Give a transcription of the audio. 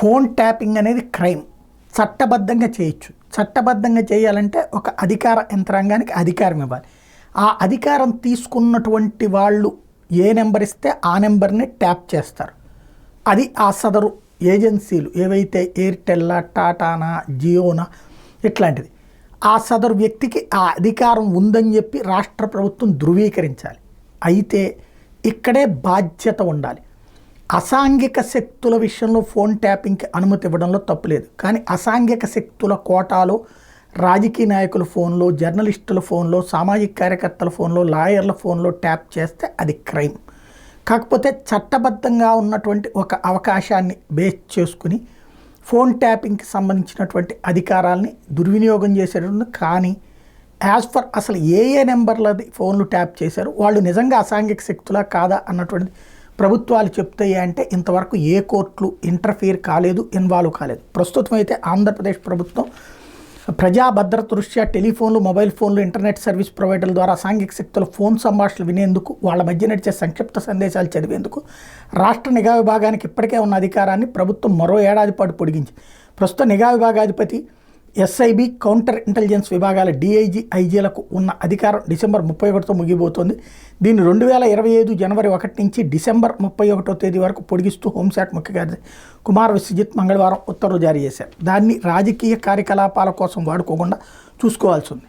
Phone tapping అనేది crime. చట్టబద్ధంగా చేయొచ్చు. చట్టబద్ధంగా చేయాలంటే ఒక అధికార యంత్రాంగానికి అధికారం ఇవ్వాలి. ఆ అధికారం తీసుకున్నటువంటి వాళ్ళు ఏ నెంబర్ ఇస్తే ఆ నెంబర్ని ట్యాప్ చేస్తారు. అది ఆ సదరు ఏజెన్సీలు ఏవైతే ఎయిర్టెల్లా, టాటానా, జియోనా ఇట్లాంటిది, ఆ సదరు వ్యక్తికి ఆ అధికారం ఉందని చెప్పి రాష్ట్ర ప్రభుత్వం ధృవీకరించాలి. అయితే ఇక్కడే బాధ్యత ఉండాలి. అసాంఘిక శక్తుల విషయంలో ఫోన్ ట్యాపింగ్కి అనుమతి ఇవ్వడంలో తప్పులేదు. కానీ అసాంఘిక శక్తుల కోటాలో రాజకీయ నాయకుల ఫోన్లో, జర్నలిస్టుల ఫోన్లో, సామాజిక కార్యకర్తల ఫోన్లో, లాయర్ల ఫోన్లో ట్యాప్ చేస్తే అది క్రైమ్. కాకపోతే చట్టబద్ధంగా ఉన్నటువంటి ఒక అవకాశాన్ని బేస్ చేసుకుని ఫోన్ ట్యాపింగ్కి సంబంధించినటువంటి అధికారాలని దుర్వినియోగం చేసేటప్పుడు, కానీ యాజ్ ఫర్ అసలు ఏ నెంబర్లది ఫోన్లు ట్యాప్ చేశారు, వాళ్ళు నిజంగా అసాంఘిక శక్తులా కాదా అన్నటువంటిది ప్రభుత్వాలు చెప్తాయి అంటే ఇంతవరకు ఏ కోర్టులు ఇంటర్ఫియర్ కాలేదు, ఇన్వాల్వ్ కాలేదు. ప్రస్తుతం అయితే ఆంధ్రప్రదేశ్ ప్రభుత్వం ప్రజా భద్రత దృష్ట్యా టెలిఫోన్లు, మొబైల్ ఫోన్లు, ఇంటర్నెట్ సర్వీస్ ప్రొవైడర్ల ద్వారా అసాంఘిక శక్తుల ఫోన్ సంభాషణలు వినేందుకు, వాళ్ళ మధ్య నడిచే సంక్షిప్త సందేశాలు చదివేందుకు రాష్ట్ర నిఘా విభాగానికి ఇప్పటికే ఉన్న అధికారాన్ని ప్రభుత్వం మరో ఏడాది పాటు పొడిగించింది. ప్రస్తుతం నిఘా విభాగాధిపతి, ఎస్ఐబి, కౌంటర్ ఇంటెలిజెన్స్ విభాగాల డిఐజీ, ఐజీలకు ఉన్న అధికారం డిసెంబర్ 31తో ముగిపోతుంది. దీన్ని 2025 జనవరి 1 నుంచి డిసెంబర్ 31వ తేదీ వరకు పొడిగిస్తూ హోంశాఖ ముఖ్య కార్యదర్శి కుమార్ విశ్వజిత్ మంగళవారం ఉత్తర్వులు జారీ చేశారు. దాన్ని రాజకీయ కార్యకలాపాల కోసం వాడుకోకుండా చూసుకోవాల్సి ఉంది.